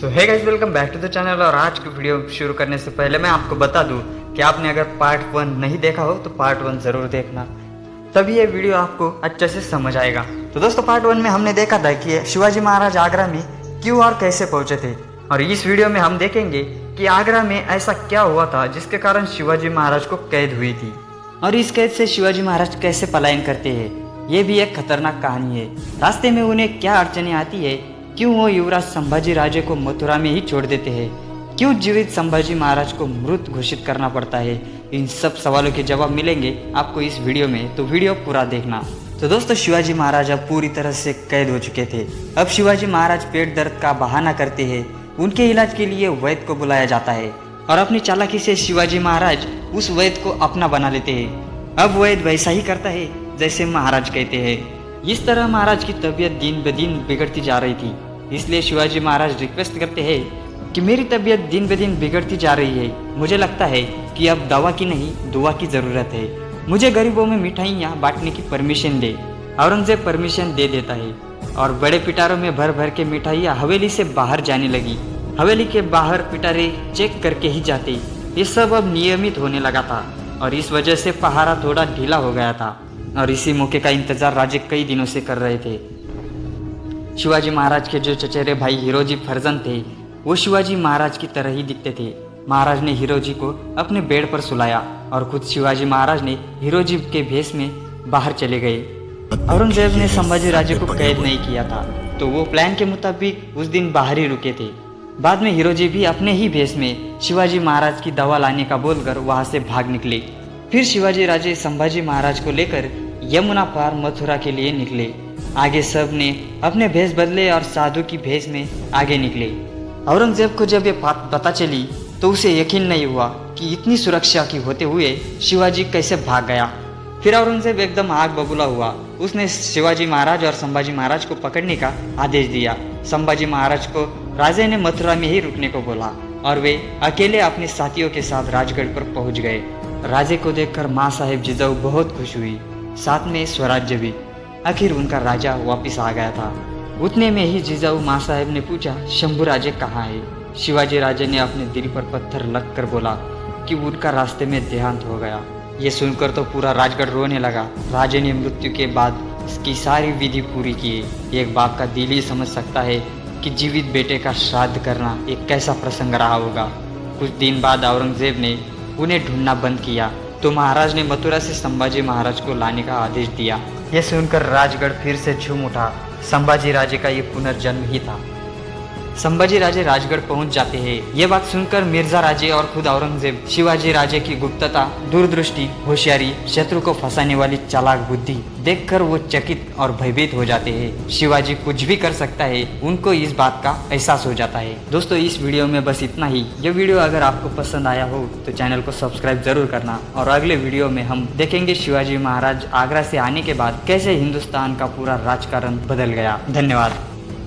So hey guys, welcome back to the channel. और आज की वीडियो शुरू करने से पहले मैं आपको बता दूं कि आपने अगर पार्ट 1 नहीं देखा हो तो पार्ट 1 ज़रूर देखना, तभी ये वीडियो आपको अच्छे से समझ आएगा। तो दोस्तों, पार्ट 1 में हमने देखा था कि शिवाजी महाराज आगरा में क्यों और कैसे पहुंचे थे, और इस वीडियो में हम देखेंगे कि आगरा में ऐसा क्या हुआ था जिसके कारण शिवाजी महाराज को कैद हुई थी, और इस कैद से शिवाजी महाराज कैसे पलायन करते हैं। ये भी एक खतरनाक कहानी है। रास्ते में उन्हें क्या अड़चने आती है, क्यों वो युवराज संभाजी राजे को मथुरा में ही छोड़ देते हैं, क्यों जीवित संभाजी महाराज को मृत घोषित करना पड़ता है, इन सब सवालों के जवाब मिलेंगे आपको इस वीडियो में, तो वीडियो पूरा देखना। तो दोस्तों, शिवाजी महाराज अब पूरी तरह से कैद हो चुके थे। अब शिवाजी महाराज पेट दर्द का बहाना करते हैं। उनके इलाज के लिए वैद्य को बुलाया जाता है और अपनी चालाकी से शिवाजी महाराज उस वैद्य को अपना बना लेते हैं। अब वैद्य वैसा ही करता है जैसे महाराज कहते हैं। इस तरह महाराज की तबीयत दिन ब दिन बिगड़ती जा रही थी। इसलिए शिवाजी महाराज रिक्वेस्ट करते हैं कि मेरी तबीयत दिन ब दिन बिगड़ती जा रही है, मुझे लगता है कि अब दवा की नहीं दुआ की ज़रूरत है। मुझे गरीबों में मिठाइयाँ बांटने की परमिशन दे। औरंगजेब परमिशन दे देता है और बड़े पिटारों में भर भर के मिठाइयाँ हवेली से बाहर जाने लगी। हवेली के बाहर पिटारे चेक करके ही जाते। ये सब अब नियमित होने लगा था और इस वजह से पहारा थोड़ा ढीला हो गया था, और इसी मौके का इंतजार राजे कई दिनों से कर रहे थे। शिवाजी महाराज के जो चचेरे भाई हिरोजी फर्जंद थे, वो शिवाजी महाराज की तरह ही दिखते थे। महाराज ने हिरोजी को अपने बेड पर सुलाया और खुद शिवाजी महाराज ने हिरोजी के भेष में बाहर चले गए। औरंगजेब ने संभाजी राजे को कैद नहीं किया था, तो वो प्लान के मुताबिक उस दिन बाहर ही रुके थे। बाद में हिरोजी भी अपने ही भेष में शिवाजी महाराज की दवा लाने का बोलकर वहां से भाग निकले। फिर शिवाजी राजे संभाजी महाराज को लेकर यमुना पार मथुरा के लिए निकले। आगे सब ने अपने भेष बदले और साधु की भेष में आगे निकले। औरंगजेब को जब ये बात पता चली तो उसे यकीन नहीं हुआ कि इतनी सुरक्षा की होते हुए शिवाजी कैसे भाग गया। फिर औरंगजेब एकदम आग बबूला हुआ। उसने शिवाजी महाराज और संभाजी महाराज को पकड़ने का आदेश दिया। संभाजी महाराज को राजे ने मथुरा में ही रुकने को बोला और वे अकेले अपने साथियों के साथ राजगढ़ पर पहुंच गए। राजे को देखकर माँ साहेब जिजाऊ बहुत खुश हुई, साथ में स्वराज्य भी। आखिर उनका राजा वापिस आ गया था। उतने में ही जिजाऊ माँ साहेब ने पूछा, शंभू राजे कहाँ है? शिवाजी राजे ने अपने दिल पर पत्थर रख कर बोला कि उनका रास्ते में देहांत हो गया। ये सुनकर तो पूरा राजगढ़ रोने लगा। राजे ने मृत्यु के बाद इसकी सारी विधि पूरी की। एक बाप का दिल ही समझ सकता है कि जीवित बेटे का श्राद्ध करना एक कैसा प्रसंग रहा होगा। कुछ दिन बाद औरंगजेब ने उन्हें ढूंढना बंद किया तो महाराज ने मथुरा से संभाजी महाराज को लाने का आदेश दिया। यह सुनकर राजगढ़ फिर से झूम उठा। संभाजी राजे का ये पुनर्जन्म ही था। संभाजी राजे राजगढ़ पहुंच जाते हैं। ये बात सुनकर मिर्जा राजे और खुद औरंगजेब शिवाजी राजे की गुप्तता, दूरदृष्टि, होशियारी, शत्रु को फंसाने वाली चालाक बुद्धि देखकर वो चकित और भयभीत हो जाते हैं। शिवाजी कुछ भी कर सकता है, उनको इस बात का एहसास हो जाता है। दोस्तों, इस वीडियो में बस इतना ही। ये वीडियो अगर आपको पसंद आया हो तो चैनल को सब्सक्राइब जरूर करना, और अगले वीडियो में हम देखेंगे शिवाजी महाराज आगरा से आने के बाद कैसे हिंदुस्तान का पूरा राजकारण बदल गया। धन्यवाद।